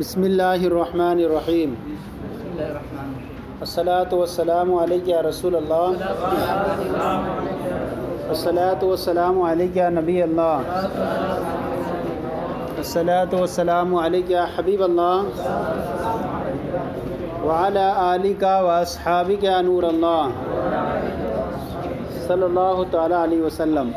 بسم اللہ الرحمن الرحیم الصلاۃ والسلام علیک یا رسول اللہ الصلاۃ والسلام علیک یا نبی اللہ الصلاۃ والسلام علیک یا حبیب اللہ وعلی آلک واصحابک یا نور اللہ صلی اللہ تعالی علیہ وسلم۔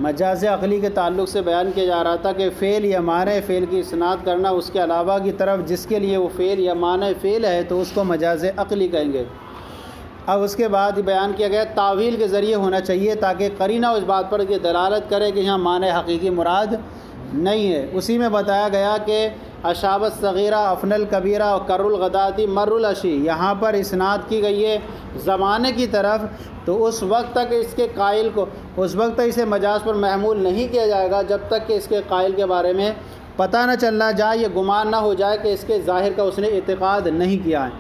مجاز عقلی کے تعلق سے بیان کیا جا رہا تھا کہ فعل یا معنی فعل کی اسناد کرنا اس کے علاوہ کی طرف جس کے لیے وہ فعل یا معنی فعل ہے تو اس کو مجاز عقلی کہیں گے۔ اب اس کے بعد بیان کیا گیا تعویل کے ذریعے ہونا چاہیے تاکہ قرینہ اس بات پر کہ دلالت کرے کہ یہاں معنی حقیقی مراد نہیں ہے۔ اسی میں بتایا گیا کہ اشابت صغیرہ افن الکبیرہ اور کر الغداتی مر العشی، یہاں پر اسناد کی گئی ہے زمانے کی طرف، تو اس وقت تک اس کے قائل کو اس وقت تک اسے مجاز پر محمول نہیں کیا جائے گا جب تک کہ اس کے قائل کے بارے میں پتہ نہ چلنا جائے، یہ گمان نہ ہو جائے کہ اس کے ظاہر کا اس نے اعتقاد نہیں کیا ہے۔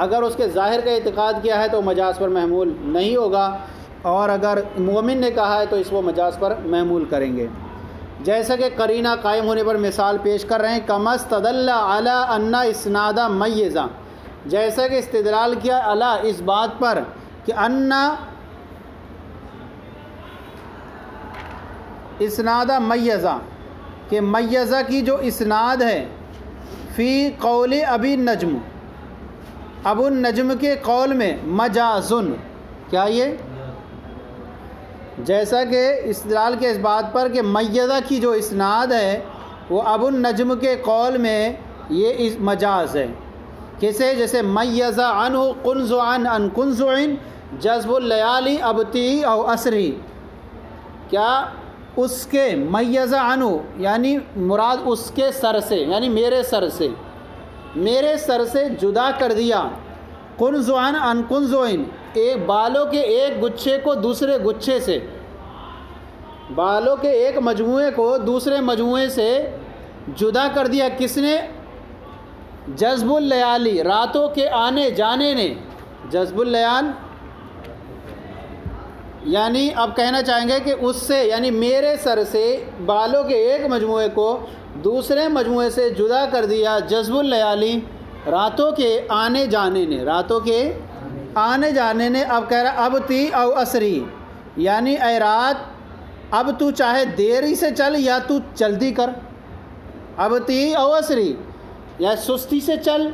اگر اس کے ظاہر کا اعتقاد کیا ہے تو مجاز پر محمول نہیں ہوگا، اور اگر مومن نے کہا ہے تو اس کو مجاز پر محمول کریں گے۔ جیسا کہ قرینہ قائم ہونے پر مثال پیش کر رہے ہیں، کما استدل علی ان اسناد میزہ، جیسا کہ استدلال کیا علی اس بات پر کہ ان اسناد میزہ، کہ میزہ کی جو اسناد ہے فی قول ابی النجم، ابو النجم کے قول میں مجازن، کیا یہ جیسا کہ استدلال کے اس بات پر کہ میزہ کی جو اسناد ہے وہ ابو النجم کے قول میں یہ مجاز ہے۔ کیسے؟ جیسے میزہ عنہ قنز عن قنز جذب اللیالی ابتی او اسری، کیا اس کے میزہ عنہ یعنی مراد اس کے سر سے، یعنی میرے سر سے جدا کر دیا، قنز عن قنز، ایک بالوں کے ایک گچھے کو دوسرے گچھے سے، بالوں کے ایک مجموعے کو دوسرے مجموعے سے جدا کر دیا، کس نے؟ جذب اللیالی، راتوں کے آنے جانے نے۔ جذب اللیال یعنی اب کہنا چاہیں گے کہ اس سے، یعنی میرے سر سے بالوں کے ایک مجموعے کو دوسرے مجموعے سے جدا کر دیا، جذب اللیالی، راتوں کے آنے جانے نے، راتوں کے آنے جانے نے۔ اب کہہ رہا اب تی او اسری، یعنی اے رات اب تو چاہے دیری سے چل یا تو جلدی کر، اب تی او اسری، یا سستی سے چل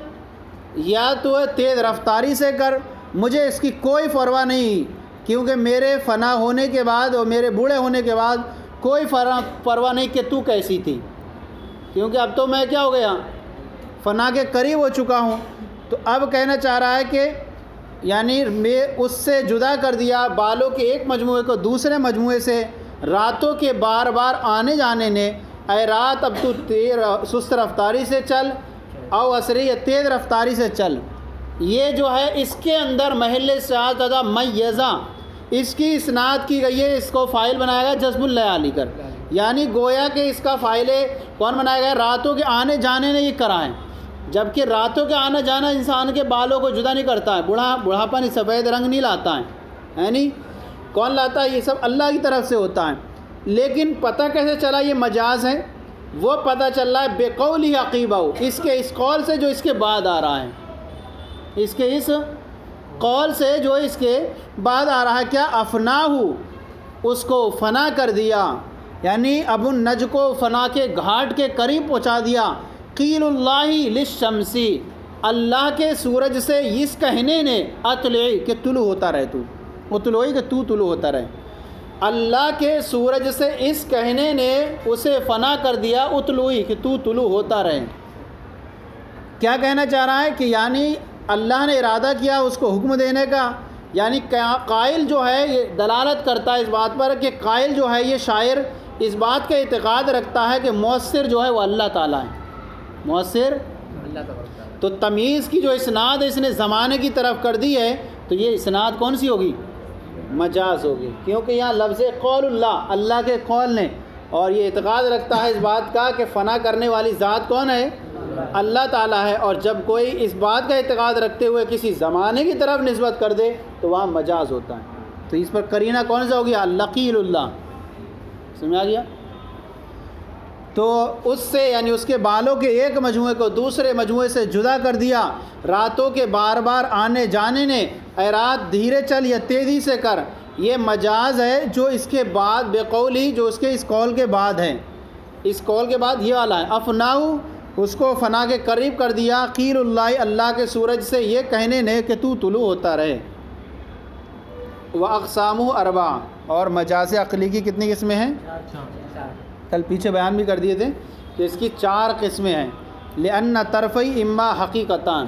یا تو تیز رفتاری سے کر، مجھے اس کی کوئی پرواہ نہیں، کیونکہ میرے فنا ہونے کے بعد اور میرے بوڑھے ہونے کے بعد کوئی پرواہ نہیں کہ تو کیسی تھی، کیونکہ اب تو میں کیا ہو گیا، فنا کے قریب ہو چکا ہوں۔ تو اب کہنا چاہ رہا ہے کہ یعنی میں اس سے جدا کر دیا بالوں کے ایک مجموعے کو دوسرے مجموعے سے راتوں کے بار بار آنے جانے نے، اے رات اب تو سست رفتاری سے چل، او اسری، تیز رفتاری سے چل۔ یہ جو ہے اس کے اندر محل استعارہ زدہ میزہ، اس کی اسناد کی گئی ہے، اس کو فاعل بنایا گیا جذب اللیالی کر، یعنی گویا کہ اس کا فاعل کون بنایا گیا؟ راتوں کے آنے جانے نے یہ کرا ہے، جبکہ راتوں کے آنا جانا انسان کے بالوں کو جدا نہیں کرتا ہے، بڑھاپا نہیں، سفید رنگ نہیں لاتا ہے نہیں، کون لاتا ہے؟ یہ سب اللہ کی طرف سے ہوتا ہے۔ لیکن پتہ کیسے چلا یہ مجاز ہے؟ وہ پتہ چل رہا ہے بقولہ عقیبہ، اس کے اس قول سے جو اس کے بعد آ رہا ہے، اس کے اس قول سے جو اس کے بعد آ رہا ہے، کیا افناہ، اس کو فنا کر دیا، یعنی ابو النج کو فنا کے گھاٹ کے قریب پہنچا دیا۔ قیل اللہ للشمسی، اللہ کے سورج سے اس کہنے نے، اطلعی، کہ طلوع ہوتا رہے، تو اطلعی کہ تو طلوع ہوتا رہے، اللہ کے سورج سے اس کہنے نے اسے فنا کر دیا، اطلعی، کہ تو طلوع ہوتا رہے۔ کیا کہنا چاہ رہا ہے کہ یعنی اللہ نے ارادہ کیا اس کو حکم دینے کا، یعنی قائل جو ہے یہ دلالت کرتا ہے اس بات پر کہ قائل جو ہے یہ شاعر اس بات کا اعتقاد رکھتا ہے کہ مؤثر جو ہے وہ اللہ تعالیٰ ہے، مؤثر اللہ تعالیٰ۔ تو تمیز کی جو اسناد اس نے زمانے کی طرف کر دی ہے تو یہ اسناد کون سی ہوگی؟ مجاز ہوگی، کیونکہ یہاں لفظ قول اللہ، اللہ کے قول نے، اور یہ اعتقاد رکھتا ہے اس بات کا کہ فنا کرنے والی ذات کون ہے؟ اللہ تعالیٰ ہے، اور جب کوئی اس بات کا اعتقاد رکھتے ہوئے کسی زمانے کی طرف نسبت کر دے تو وہاں مجاز ہوتا ہے۔ تو اس پر قرینہ کون سا ہو گیا؟ لقیل اللہ، سمجھ آ گیا؟ تو اس سے یعنی اس کے بالوں کے ایک مجموعے کو دوسرے مجموعے سے جدا کر دیا راتوں کے بار بار آنے جانے نے، اے رات دھیرے چل یا تیزی سے کر، یہ مجاز ہے جو اس کے بعد بے قولی، جو اس کے اس قول کے بعد ہے، اس قول کے بعد یہ والا ہے، افناؤ اس کو فنا کے قریب کر دیا، قیل اللہ اللہ کے سورج سے یہ کہنے نے کہ تو طلوع ہوتا رہے۔ وَأَقْسَامُهُ أَرْبَعَةٌ، اور مجاز عقلی کی کتنی قسمیں ہیں؟ کل پیچھے بیان بھی کر دیے تھے کہ اس کی 4 قسمیں ہیں۔ لِأَنَّ طرفی اما حقیقتان،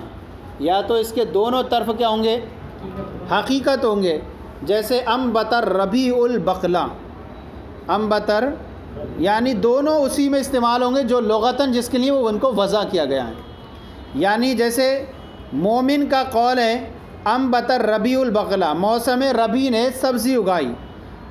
یا تو اس کے دونوں طرف کیا ہوں گے؟ حقیقت ہوں گے، جیسے انبتر ربیع البقلا، انبتر یعنی دونوں اسی میں استعمال ہوں گے جو لغتاً جس کے لیے وہ ان کو وضع کیا گیا ہے، یعنی جیسے مومن کا قول ہے انبتر ربیع البقلا، موسم ربیع نے سبزی اگائی۔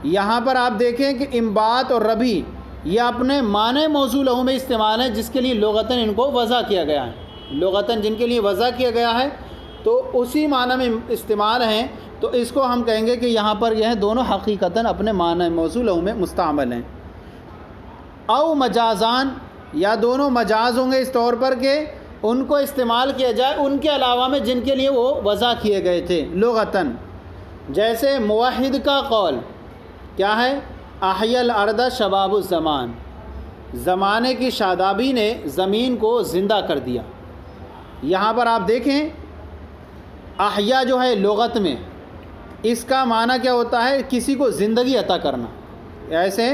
یہاں پر آپ دیکھیں کہ انبات اور ربیع یہ اپنے معنی موضوع لہو میں استعمال ہے جس کے لیے لغتاً ان کو وضع کیا گیا ہے، لغتاً جن کے لیے وضع کیا گیا ہے تو اسی معنی میں استعمال ہیں، تو اس کو ہم کہیں گے کہ یہاں پر یہ دونوں حقیقتاً اپنے معنی موضوع لہو میں مستعمل ہیں۔ او مجازان، یا دونوں مجاز ہوں گے اس طور پر کہ ان کو استعمال کیا جائے ان کے علاوہ میں جن کے لیے وہ وضع کیے گئے تھے لغتاً، جیسے موحد کا قول کیا ہے؟ احیا الارض شباب الزمان، زمانے کی شادابی نے زمین کو زندہ کر دیا۔ یہاں پر آپ دیکھیں احیا جو ہے لغت میں اس کا معنی کیا ہوتا ہے؟ کسی کو زندگی عطا کرنا، ایسے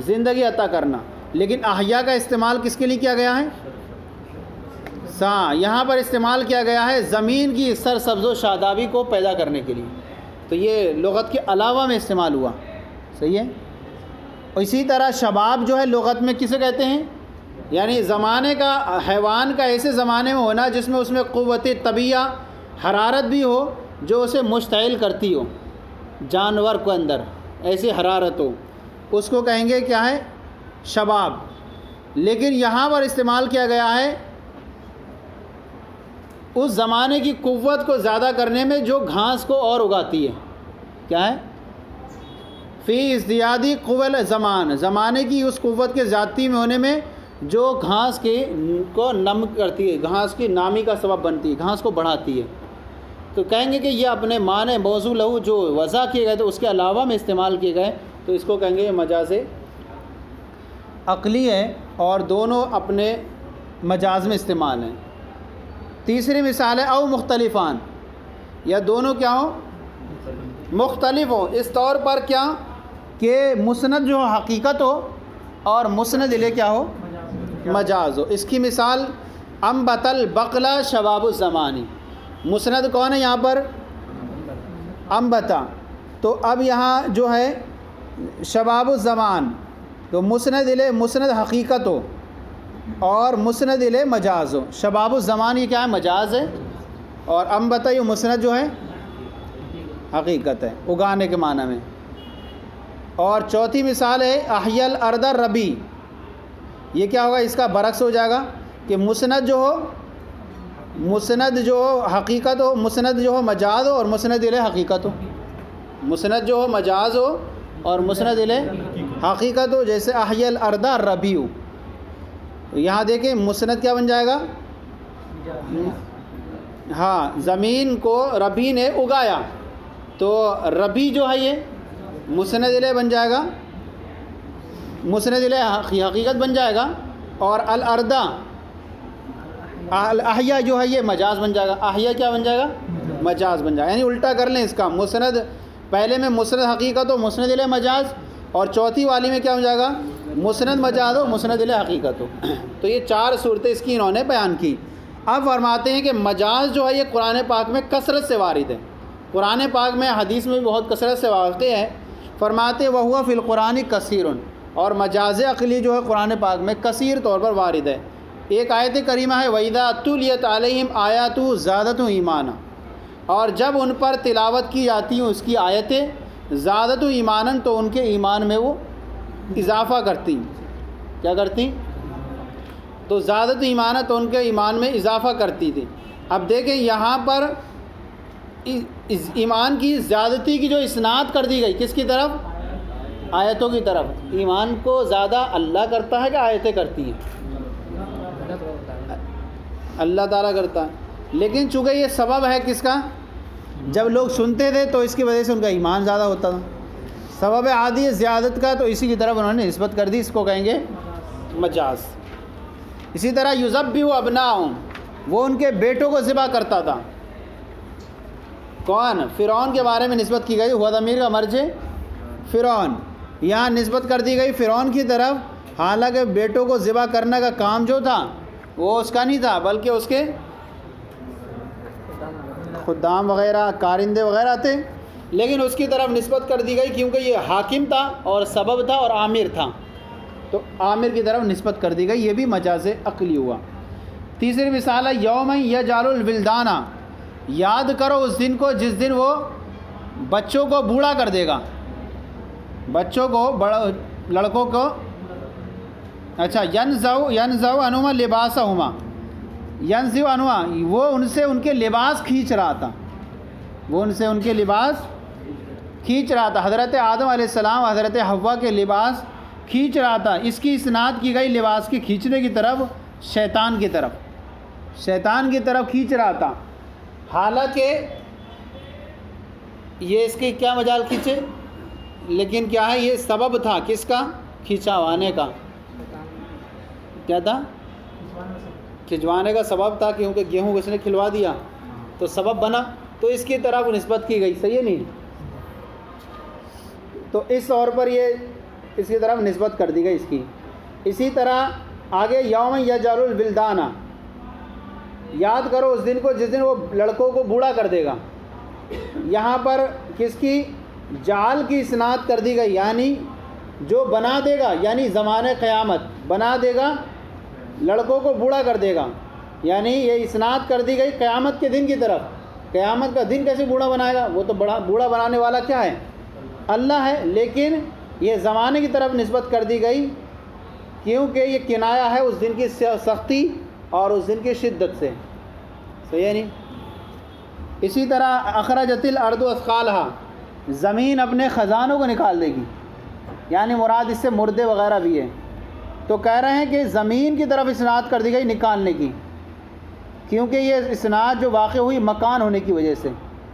زندگی عطا کرنا، لیکن احیا کا استعمال کس کے لیے کیا گیا ہے؟ یہاں پر استعمال کیا گیا ہے زمین کی سرسبز و شادابی کو پیدا کرنے کے لیے، تو یہ لغت کے علاوہ میں استعمال ہوا، صحیح ہے۔ اسی طرح شباب جو ہے لغت میں کسے کہتے ہیں؟ یعنی زمانے کا، حیوان کا ایسے زمانے میں ہونا جس میں اس میں قوت طبیعہ، حرارت بھی ہو جو اسے مشتعل کرتی ہو، جانور کو اندر ایسی حرارت ہو، اس کو کہیں گے کیا ہے؟ شباب۔ لیکن یہاں پر استعمال کیا گیا ہے اس زمانے کی قوت کو زیادہ کرنے میں جو گھاس کو اور اگاتی ہے، کیا ہے؟ فی ازدیادی قوت زمان، زمانے کی اس قوت کے زیادتی میں ہونے میں جو گھاس کو نم کرتی ہے، گھاس کی نامی کا سبب بنتی ہے، گھاس کو بڑھاتی ہے، تو کہیں گے کہ یہ اپنے معنی موضوع لہو جو وضع کیے گئے تھے اس کے علاوہ میں استعمال کیے گئے، تو اس کو کہیں گے یہ مجاز عقلی ہے، اور دونوں اپنے مجاز میں استعمال ہیں۔ تیسری مثال ہے او مختلفان، یا دونوں کیا ہو؟ مختلف ہو، اس طور پر کیا کہ مسند جو حقیقت ہو اور مسند الیہ کیا ہو؟ مجاز ہو۔ اس کی مثال انبت البقلا شباب الزمانی، مسند کون ہے یہاں پر؟ انبتا، تو اب یہاں جو ہے شباب الزمان، تو مسند الیہ مسند حقیقت ہو اور مسند الیہ مجاز ہو۔ شباب الزمان یہ کیا ہے؟ مجاز ہے، اور انبتا یہ مسند جو ہے حقیقت ہے، اگانے کے معنی میں۔ اور چوتھی مثال ہے احیا الارض ربیع، یہ کیا ہوگا؟ اس کا برعکس ہو جائے گا کہ مسند جو ہو، مسند جو حقیقت ہو، مسند جو ہو مجاز ہو اور مسند الیہ حقیقت ہو، مسند جو ہو مجاز ہو اور مسند الیہ حقیقت ہو، جیسے احیا الارض ربیع۔ یہاں دیکھیں مسند کیا بن جائے گا؟ ہاں، زمین کو ربیع نے اگایا، تو ربیع جو ہے یہ مسند الیہ بن جائے گا، مسند الیہ حقیقت بن جائے گا، اور الارض الاحیا جو ہے یہ مجاز بن جائے گا، احیا کیا بن جائے گا؟ مجاز بن جائے گا، یعنی الٹا کر لیں اس کا، مسند پہلے میں مسند حقیقت ہو مسند الیہ مجاز، اور چوتھی والی میں کیا ہو جائے گا؟ مسند مجاز ہو مسند الیہ حقیقت ہو۔ تو یہ 4 صورتیں اس کی انہوں نے بیان کی۔ اب فرماتے ہیں کہ مجاز جو ہے یہ قرآن پاک میں کثرت سے وارد ہے، قرآن پاک میں حدیث میں بھی بہت کثرت سے واقع ہے۔ فرماتے وَهُوَ فِي الْقُرْآنِ کثیر، اور مجاز عقلی جو ہے قرآن پاک میں کثیر طور پر وارد ہے۔ ایک آیت کریمہ ہے وَإِذَا تُلِيَتْ عَلَيْهِمْ آیَاتُهُ زَادَتْهُمْ ایمانا، اور جب ان پر تلاوت کی جاتی ہیں اس کی آیتیں زَادَتْهُمْ ایمانا، تو ان کے ایمان میں وہ اضافہ کرتی، کیا کرتی؟ تو زَادَتْهُمْ ایمانا، تو ان کے ایمان میں اضافہ کرتی تھی۔ اب دیکھیں یہاں پر ایمان کی زیادتی کی جو اسناد کر دی گئی کس کی طرف؟ آیتوں کی طرف. ایمان کو زیادہ اللہ کرتا ہے کہ آیتیں کرتی ہیں؟ اللہ تعالیٰ کرتا ہے. لیکن چونکہ یہ سبب ہے کس کا؟ جب لوگ سنتے تھے تو اس کی وجہ سے ان کا ایمان زیادہ ہوتا تھا. سبب عادی زیادت کا تو اسی کی طرف انہوں نے نسبت کر دی. اس کو کہیں گے مجاز. اسی طرح یذبح ابناءہم، وہ ان کے بیٹوں کو ذبح کرتا تھا. کون؟ فرعون کے بارے میں نسبت کی گئی. ہوا ضمیر کا مرجع فرعون، یہاں نسبت کر دی گئی فرعون کی طرف، حالانکہ بیٹوں کو ذبح کرنے کا کام جو تھا وہ اس کا نہیں تھا، بلکہ اس کے خدام وغیرہ کارندے وغیرہ تھے. لیکن اس کی طرف نسبت کر دی گئی کیونکہ یہ حاکم تھا اور سبب تھا اور عامر تھا، تو عامر کی طرف نسبت کر دی گئی. یہ بھی مجاز عقلی ہوا. تیسری مثال ہے یوم یجعل الولدان، یاد کرو اس دن کو جس دن وہ بچوں کو بوڑھا کر دے گا. بچوں کو لڑکوں کو اچھا ینزع عنہما لباسہما، ینزع عنہما وہ ان سے ان کے لباس کھینچ رہا تھا. وہ ان سے ان کے لباس کھینچ رہا تھا. حضرت آدم علیہ السلام حضرت حوا کے لباس کھینچ رہا تھا. اس کی اسناد کی گئی لباس کے کھینچنے کی طرف شیطان کی طرف، شیطان کی طرف کھینچ رہا تھا. حالانکہ یہ اس کی کیا مجال کھینچے، لیکن کیا ہے یہ سبب تھا کس کا؟ کھینچوانے کا. کیا تھا؟ کھنچوانے کا سبب تھا، کیونکہ گیہوں اس نے کھلوا دیا تو سبب بنا، تو اس کی طرف نسبت کی گئی. صحیح ہے نہیں؟ تو اس طور پر یہ اس کی طرف نسبت کر دی گئی اس کی. اسی طرح آگے یوم یجعل الولدان، یاد کرو اس دن کو جس دن وہ لڑکوں کو بوڑھا کر دے گا. یہاں پر کس کی جعل کی اسناد کر دی گئی، یعنی جو بنا دے گا، یعنی زمانے قیامت بنا دے گا، لڑکوں کو بوڑھا کر دے گا. یعنی یہ اسناد کر دی گئی قیامت کے دن کی طرف. قیامت کا دن کیسے بوڑھا بنائے گا؟ وہ تو بوڑھا بنانے والا کیا ہے؟ اللہ ہے. لیکن یہ زمانے کی طرف نسبت کر دی گئی کیونکہ یہ کنایا ہے اس دن کی سختی اور اس دن کی شدت سے. صحیح ہے نہیں؟ اسی طرح اخرجت الارض اثقالہا، زمین اپنے خزانوں کو نکال دے گی، یعنی مراد اس سے مردے وغیرہ بھی ہے. تو کہہ رہے ہیں کہ زمین کی طرف اسناد کر دی گئی نکالنے کی، کیونکہ یہ اسناد جو واقع ہوئی مکان ہونے کی وجہ سے.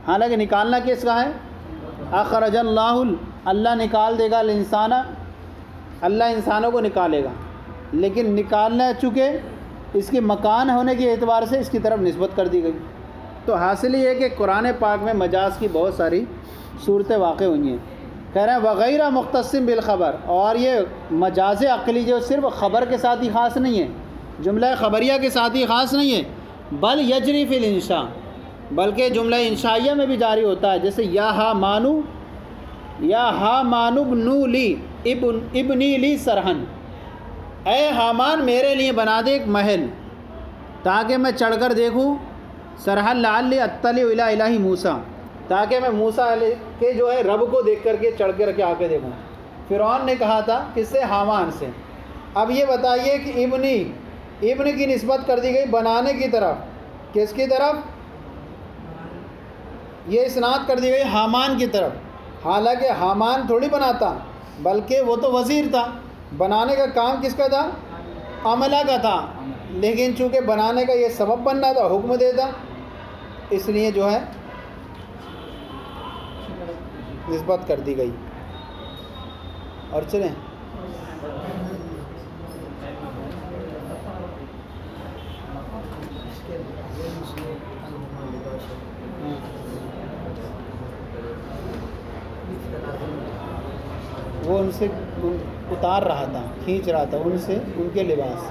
حالانکہ نکالنا کس کا ہے؟ اخرج اللہ نکال دے گا الانسان، اللہ انسانوں کو نکالے گا. لیکن نکالنا چونکہ اس کی مکان ہونے کے اعتبار سے اس کی طرف نسبت کر دی گئی. تو حاصل یہ ہے کہ قرآن پاک میں مجاز کی بہت ساری صورتیں واقع ہوئی ہیں. کہہ رہے ہیں وغیرہ مختصم بالخبر، اور یہ مجاز عقلی جو صرف خبر کے ساتھ ہی خاص نہیں ہے، جملہ خبریہ کے ساتھ ہی خاص نہیں ہے، بل یجری فی الانشاء، بلکہ جملہ انشائیہ میں بھی جاری ہوتا ہے. جیسے یا حامان ابنو لی ابنی لی سرحن، اے حامان میرے لیے بنا دے ایک محل تاکہ میں چڑھ کر دیکھوں، سرحن لعلی اطلع الی الہ موسیٰ، تاکہ میں موسیٰ علیہ کے جو ہے رب کو دیکھ کر کے چڑھ کر کے آ کے دیکھوں. فرعون نے کہا تھا کس سے؟ حامان سے. اب یہ بتائیے کہ ابن کی نسبت کر دی گئی بنانے کی طرف، کس کی طرف؟ یہ اسناد کر دی گئی حامان کی طرف. حالانکہ حامان تھوڑی بناتا، بلکہ وہ تو وزیر تھا. بنانے کا کام کس کا تھا؟ عملہ کا تھا. لیکن چونکہ بنانے کا یہ سبب بننا تھا، حکم دیتا، اس لیے جو ہے نسبت کر دی گئی. اور چلیں وہ ان سے اتار رہا تھا، کھینچ رہا تھا ان سے ان کے لباس.